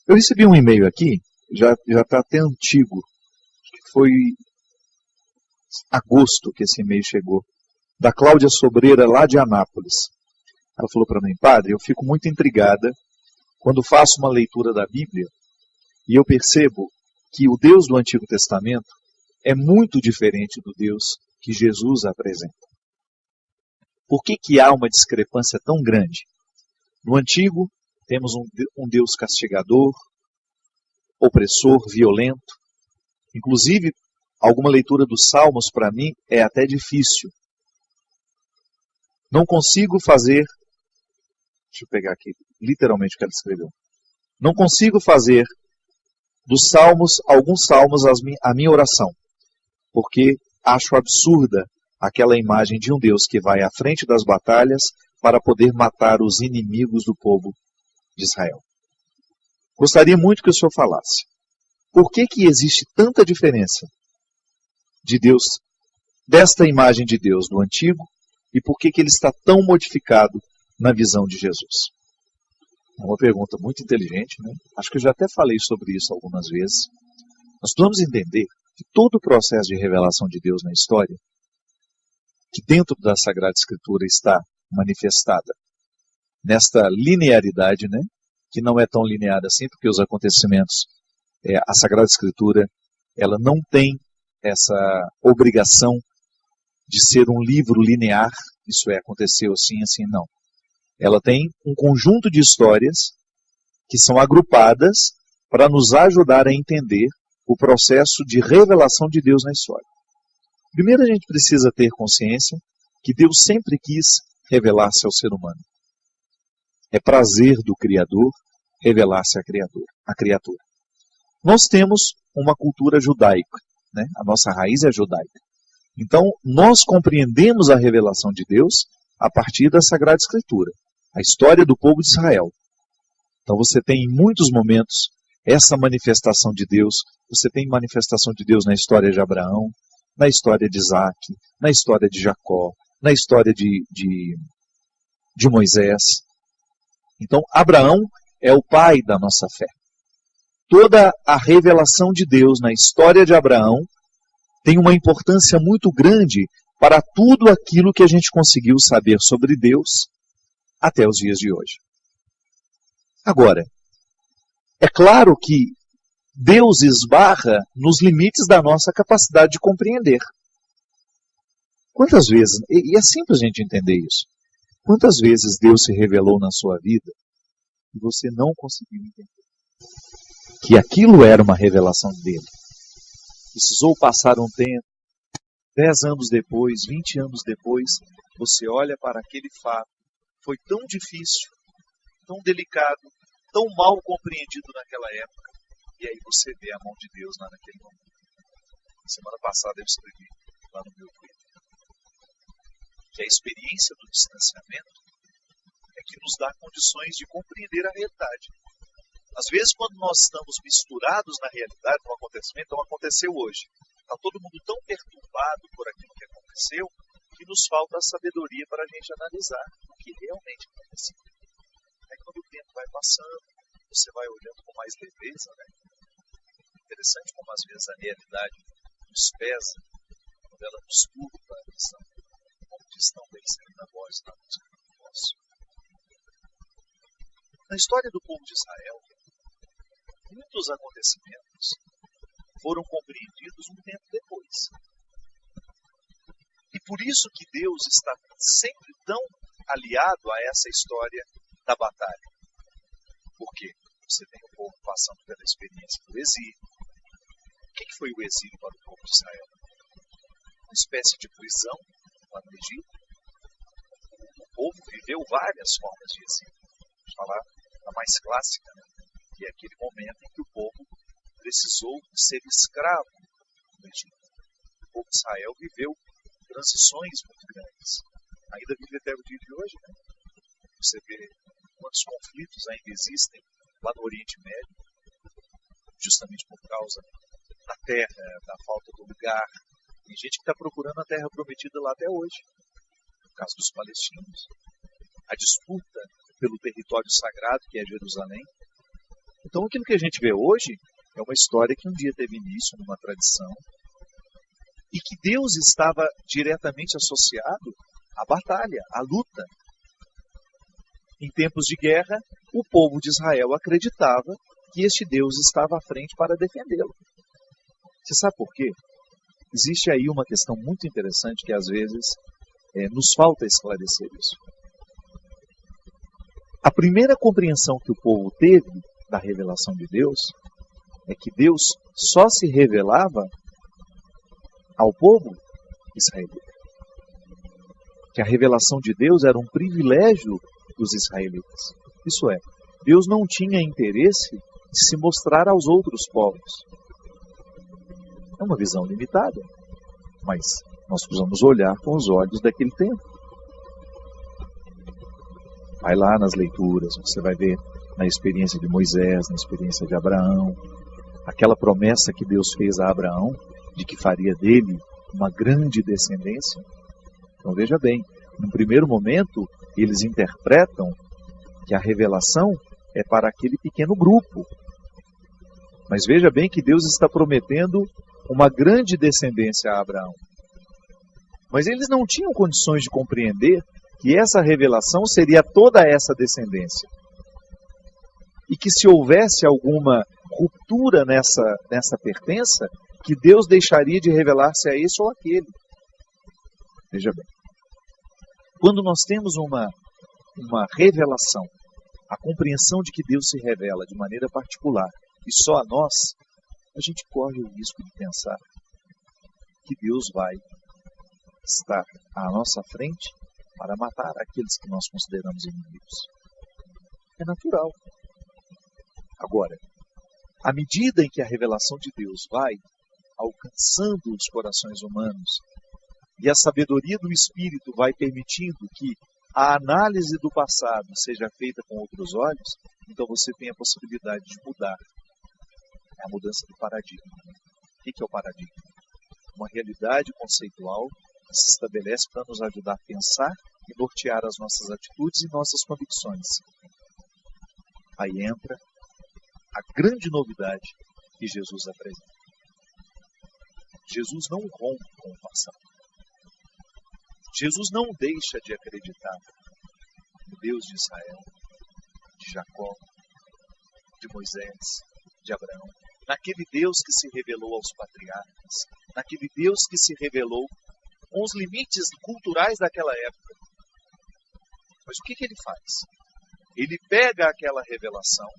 Eu recebi um e-mail aqui, já está até antigo, acho que foi agosto que esse e-mail chegou, da Cláudia Sobreira, lá de Anápolis. Ela falou para mim: padre, eu fico muito intrigada quando faço uma leitura da Bíblia e eu percebo que o Deus do Antigo Testamento é muito diferente do Deus que Jesus apresenta. Por que há uma discrepância tão grande? No Antigo, temos um Deus castigador, opressor, violento. Inclusive, alguma leitura dos Salmos, para mim, é até difícil. Não consigo fazer... Deixa eu pegar aqui, literalmente o que ela escreveu. Não consigo fazer dos Salmos, alguns Salmos, a minha oração, porque acho absurda aquela imagem de um Deus que vai à frente das batalhas para poder matar os inimigos do povo de Israel. Gostaria muito que o senhor falasse. Por que existe tanta diferença de Deus, desta imagem de Deus do Antigo, e por que ele está tão modificado na visão de Jesus? É uma pergunta muito inteligente, né? Acho que eu já até falei sobre isso algumas vezes. Nós precisamos entender que todo o processo de revelação de Deus na história, que dentro da Sagrada Escritura está manifestada nesta linearidade, né? Que não é tão linear assim, porque os acontecimentos, a Sagrada Escritura, ela não tem essa obrigação de ser um livro linear, isso aconteceu assim, assim, não. Ela tem um conjunto de histórias que são agrupadas para nos ajudar a entender o processo de revelação de Deus na história. Primeiro, a gente precisa ter consciência que Deus sempre quis revelar-se ao ser humano. É prazer do Criador revelar-se à criatura. Nós temos uma cultura judaica, né? A nossa raiz é judaica. Então, nós compreendemos a revelação de Deus a partir da Sagrada Escritura, a história do povo de Israel. Então, você tem em muitos momentos essa manifestação de Deus. Você tem manifestação de Deus na história de Abraão, na história de Isaac, na história de Jacó, na história de Moisés. Então, Abraão é o pai da nossa fé. Toda a revelação de Deus na história de Abraão tem uma importância muito grande para tudo aquilo que a gente conseguiu saber sobre Deus até os dias de hoje. Agora, é claro que Deus esbarra nos limites da nossa capacidade de compreender. Quantas vezes, e é simples a gente entender isso, quantas vezes Deus se revelou na sua vida e você não conseguiu entender que aquilo era uma revelação dele? Precisou passar um tempo, 10 anos depois, 20 anos depois, você olha para aquele fato, foi tão difícil, tão delicado, tão mal compreendido naquela época, e aí você vê a mão de Deus lá naquele momento. Semana passada eu escrevi lá no meu Twitter que a experiência do distanciamento é que nos dá condições de compreender a realidade. Às vezes, quando nós estamos misturados na realidade, no acontecimento, então aconteceu hoje, está todo mundo tão perturbado por aquilo que aconteceu, que nos falta a sabedoria para a gente analisar o que realmente aconteceu. Aí quando o tempo vai passando, você vai olhando com mais leveza, né? Interessante como às vezes a realidade nos pesa, quando ela nos turba a visão, como diz tão bem Celina Borges na música do nosso. Na história do povo de Israel, muitos acontecimentos foram compreendidos um tempo depois. E por isso que Deus está sempre tão aliado a essa história da batalha. Porque você tem o povo passando pela experiência do exílio. O que foi o exílio para o povo de Israel? Uma espécie de prisão lá no Egito. O povo viveu várias formas de exílio. Vamos falar a mais clássica, né? Que é aquele momento em que o povo precisou ser escravo no Egito. O povo de Israel viveu transições muito grandes. Ainda vive até o dia de hoje, né? Você vê quantos conflitos ainda existem lá no Oriente Médio, justamente por causa da terra, da falta do lugar. Tem gente que está procurando a terra prometida lá até hoje. No caso dos palestinos, a disputa pelo território sagrado, que é Jerusalém. Então aquilo que a gente vê hoje é uma história que um dia teve início numa tradição e que Deus estava diretamente associado à batalha, à luta. Em tempos de guerra, o povo de Israel acreditava que este Deus estava à frente para defendê-lo. Você sabe por quê? Existe aí uma questão muito interessante que às vezes nos falta esclarecer isso. A primeira compreensão que o povo teve da revelação de Deus é que Deus só se revelava ao povo israelita. Que a revelação de Deus era um privilégio dos israelitas. Isso é, Deus não tinha interesse de se mostrar aos outros povos. É uma visão limitada, mas nós precisamos olhar com os olhos daquele tempo. Vai lá nas leituras, você vai ver na experiência de Moisés, na experiência de Abraão, aquela promessa que Deus fez a Abraão, de que faria dele uma grande descendência. Então veja bem, no primeiro momento, eles interpretam que a revelação é para aquele pequeno grupo. Mas veja bem que Deus está prometendo uma grande descendência a Abraão. Mas eles não tinham condições de compreender que essa revelação seria toda essa descendência. E que se houvesse alguma ruptura nessa pertença, que Deus deixaria de revelar-se a esse ou aquele. Veja bem. Quando nós temos uma revelação, a compreensão de que Deus se revela de maneira particular e só a nós, a gente corre o risco de pensar que Deus vai estar à nossa frente para matar aqueles que nós consideramos inimigos. É natural. Agora, à medida em que a revelação de Deus vai alcançando os corações humanos e a sabedoria do Espírito vai permitindo que a análise do passado seja feita com outros olhos, então você tem a possibilidade de mudar. É a mudança do paradigma. O que é o paradigma? Uma realidade conceitual que se estabelece para nos ajudar a pensar e nortear as nossas atitudes e nossas convicções. Aí entra a grande novidade que Jesus apresenta. Jesus não rompe com o passado. Jesus não deixa de acreditar no Deus de Israel, de Jacó, de Moisés, de Abraão, naquele Deus que se revelou aos patriarcas, naquele Deus que se revelou com os limites culturais daquela época. Mas o que ele faz? Ele pega aquela revelação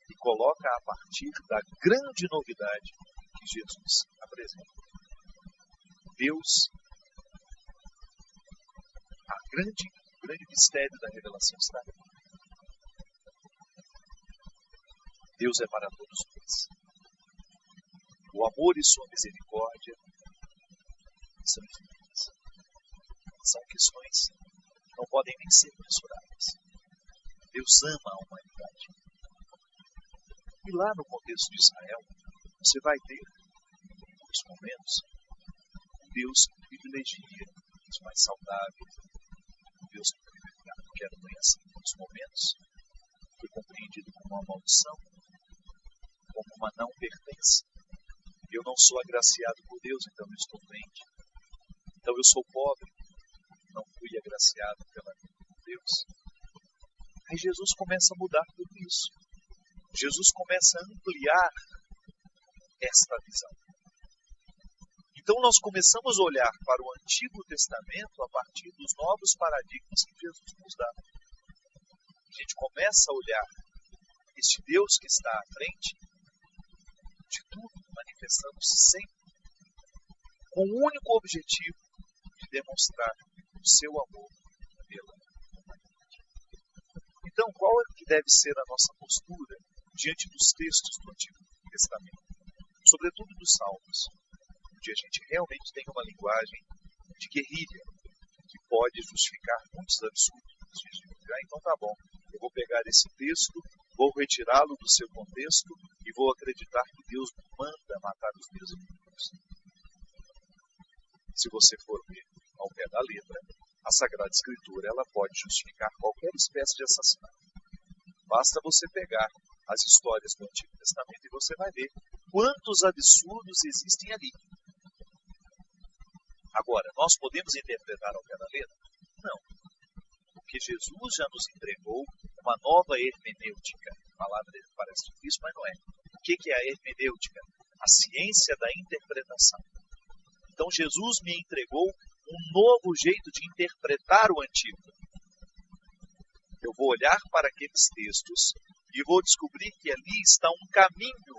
e coloca a partir da grande novidade que Jesus apresenta. Deus, o grande mistério da revelação está aqui. Deus é para todos nós. O amor e sua misericórdia são infinitas. São questões que não podem nem ser mensuradas. Deus ama a humanidade. E lá no contexto de Israel, você vai ter, em muitos momentos, um Deus que privilegia os mais saudáveis, um Deus que era doença em muitos momentos, foi compreendido como uma maldição, como uma não pertença. Eu não sou agraciado por Deus, então eu estou doente. Então eu sou pobre, não fui agraciado por Deus. Aí Jesus começa a mudar tudo isso. Jesus começa a ampliar esta visão. Então nós começamos a olhar para o Antigo Testamento a partir dos novos paradigmas que Jesus nos dá. A gente começa a olhar este Deus que está à frente de tudo, manifestando-se sempre com o único objetivo de demonstrar o seu amor pela humanidade. Então, qual é que deve ser a nossa postura diante dos textos do Antigo Testamento? Sobretudo dos Salmos, onde a gente realmente tem uma linguagem de guerrilha, que pode justificar muitos absurdos. Então tá bom, eu vou pegar esse texto, vou retirá-lo do seu contexto e vou acreditar que Deus manda matar os meus inimigos. Se você for ver ao pé da letra, a Sagrada Escritura ela pode justificar qualquer espécie de assassinato. Basta você pegar as histórias do Antigo Testamento e você vai ver quantos absurdos existem ali. Agora, nós podemos interpretar ao pé da letra? Não. Porque Jesus já nos entregou uma nova hermenêutica. A palavra parece difícil, mas não é. O que é a hermenêutica? A ciência da interpretação. Então Jesus me entregou um novo jeito de interpretar o Antigo. Eu vou olhar para aqueles textos e vou descobrir que ali está um caminho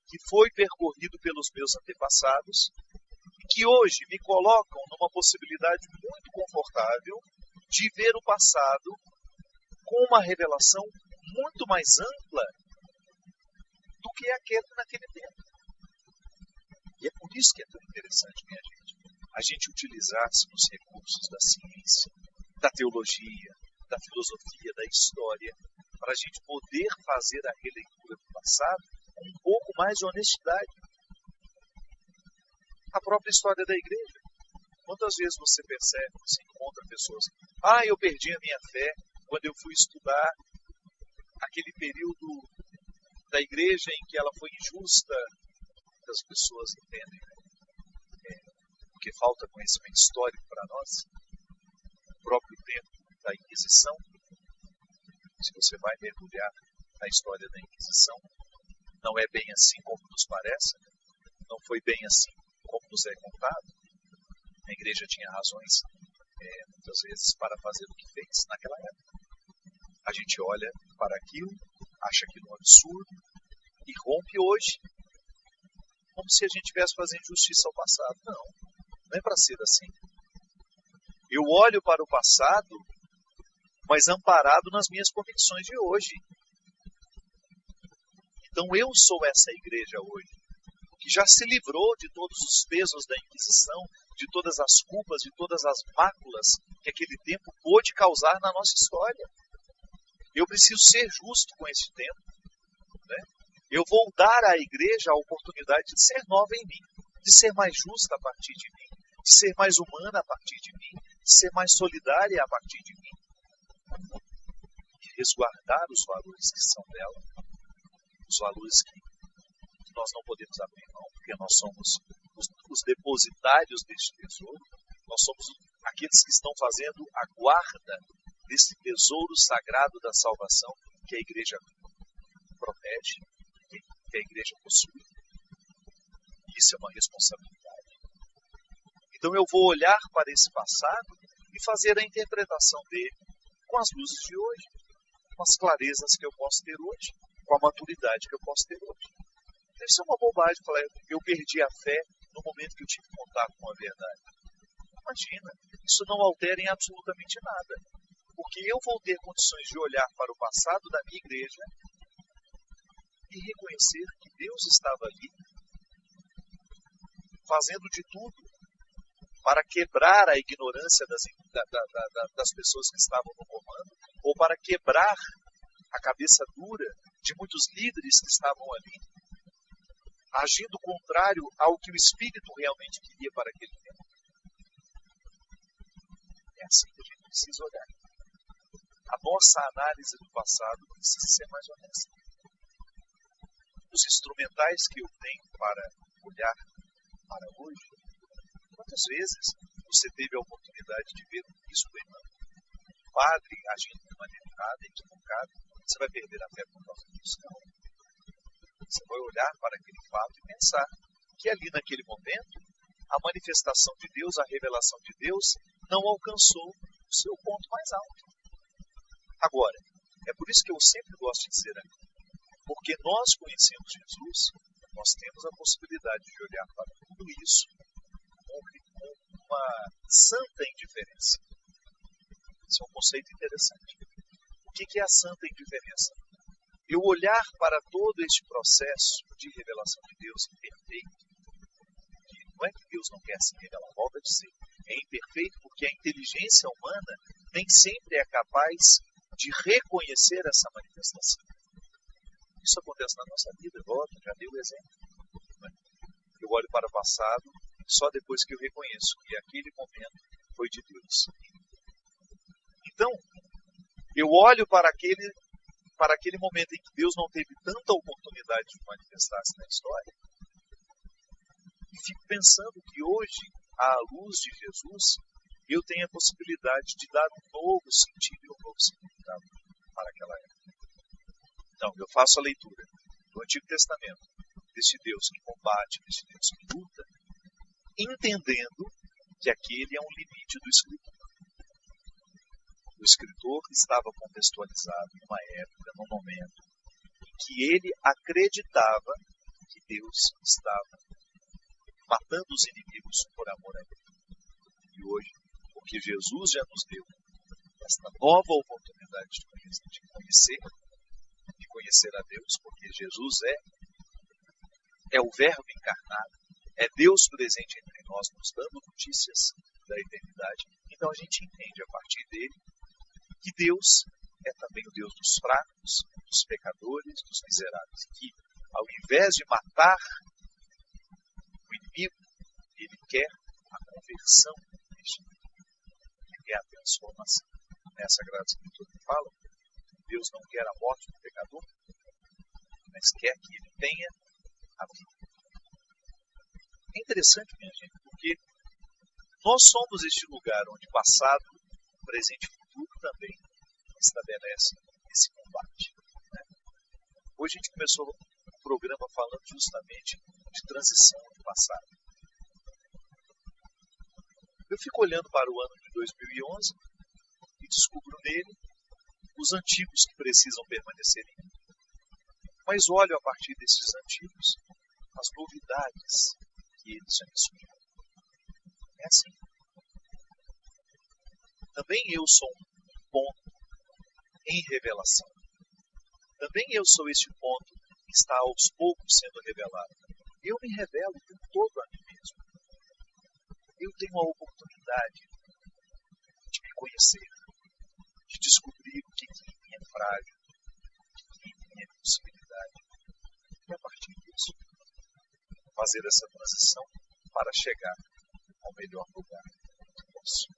que foi percorrido pelos meus antepassados e que hoje me colocam numa possibilidade muito confortável de ver o passado com uma revelação muito mais ampla do que aquele naquele tempo. E é por isso que é tão interessante, minha gente, a gente utilizar-se dos recursos da ciência, da teologia, da filosofia, da história, para a gente poder fazer a releitura do passado com um pouco mais de honestidade. A própria história da igreja. Quantas vezes você percebe, você encontra pessoas, eu perdi a minha fé quando eu fui estudar aquele período da igreja em que ela foi injusta. As pessoas entendem, né? Porque falta conhecimento histórico para nós. O próprio tempo da Inquisição, se você vai mergulhar na história da Inquisição, não é bem assim como nos parece, não foi bem assim como nos é contado. A igreja tinha razões, muitas vezes, para fazer o que fez naquela época. A gente olha para aquilo, acha aquilo um absurdo e rompe hoje, como se a gente estivesse fazendo justiça ao passado. Não é para ser assim. Eu olho para o passado, mas amparado nas minhas convicções de hoje. Então eu sou essa igreja hoje, que já se livrou de todos os pesos da Inquisição, de todas as culpas, de todas as máculas que aquele tempo pôde causar na nossa história. Eu preciso ser justo com esse tempo, né? Eu vou dar à igreja a oportunidade de ser nova em mim, de ser mais justa a partir de mim, de ser mais humana a partir de mim, de ser mais solidária a partir de mim, de resguardar os valores que são dela, os valores que nós não podemos abrir mão, porque nós somos os depositários deste tesouro, nós somos aqueles que estão fazendo a guarda desse tesouro sagrado da salvação que a igreja protege, que a igreja possui. Isso é uma responsabilidade. Então eu vou olhar para esse passado e fazer a interpretação dele com as luzes de hoje, com as clarezas que eu posso ter hoje, com a maturidade que eu posso ter hoje. Deve ser uma bobagem falar, eu perdi a fé no momento que eu tive contato com a verdade. Imagina, isso não altera em absolutamente nada. Porque eu vou ter condições de olhar para o passado da minha igreja e reconhecer que Deus estava ali, fazendo de tudo para quebrar a ignorância das pessoas que estavam no comando, ou para quebrar a cabeça dura de muitos líderes que estavam ali, agindo contrário ao que o Espírito realmente queria para aquele tempo. É assim que a gente precisa olhar. A nossa análise do passado precisa ser mais honesta. Os instrumentais que eu tenho para olhar para hoje, quantas vezes você teve a oportunidade de ver um bispo um padre agindo de maneira errada, equivocada, você vai perder a fé por causa disso? Não. Você vai olhar para aquele fato e pensar que ali naquele momento a manifestação de Deus, a revelação de Deus não alcançou o seu ponto mais alto. Agora, é por isso que eu sempre gosto de dizer aqui, porque nós conhecemos Jesus, nós temos a possibilidade de olhar para tudo isso com uma santa indiferença. Esse é um conceito interessante. O que é a santa indiferença? Eu olhar para todo este processo de revelação de Deus imperfeito, que não é que Deus não quer se revelar, volta a dizer, é imperfeito porque a inteligência humana nem sempre é capaz de reconhecer essa manifestação. Isso acontece na nossa vida, já dei o exemplo. Eu olho para o passado só depois que eu reconheço que aquele momento foi de Deus. Então, eu olho para aquele para aquele momento em que Deus não teve tanta oportunidade de manifestar-se na história. E fico pensando que hoje, à luz de Jesus, eu tenho a possibilidade de dar um novo sentido e um novo significado para aquela época. Então, eu faço a leitura do Antigo Testamento, desse Deus que combate, desse Deus que luta, entendendo que aquele é um limite do escritor. O escritor estava contextualizado numa época, num momento, em que ele acreditava que Deus estava matando os inimigos por amor a ele. E hoje, porque Jesus já nos deu esta nova oportunidade de conhecer a Deus, porque Jesus é o Verbo encarnado, é Deus presente entre nós, nos dando notícias da eternidade. Então a gente entende a partir dele que Deus é também o Deus dos fracos, dos pecadores, dos miseráveis, que ao invés de matar o inimigo, ele quer a conversão deste inimigo, ele quer a transformação. Nessa Sagrada Escritura que fala, Deus não quer a morte do pecador, mas quer que ele tenha a vida. É interessante, minha gente, porque nós somos este lugar onde passado, presente e futuro também estabelece esse combate. Né? Hoje a gente começou o programa falando justamente de transição do passado. Eu fico olhando para o ano de 2011 e descubro nele os antigos que precisam permanecer em mim. Mas olho a partir desses antigos as novidades que eles já me sugeram. É assim. Também eu sou um ponto em revelação. Também eu sou este ponto que está aos poucos sendo revelado. Eu me revelo o tempo todo a mim mesmo. Eu tenho a oportunidade de me conhecer, de descobrir o que em mim é frágil, o que em mim é possibilidade. E a partir disso, fazer essa transição para chegar ao melhor lugar que posso.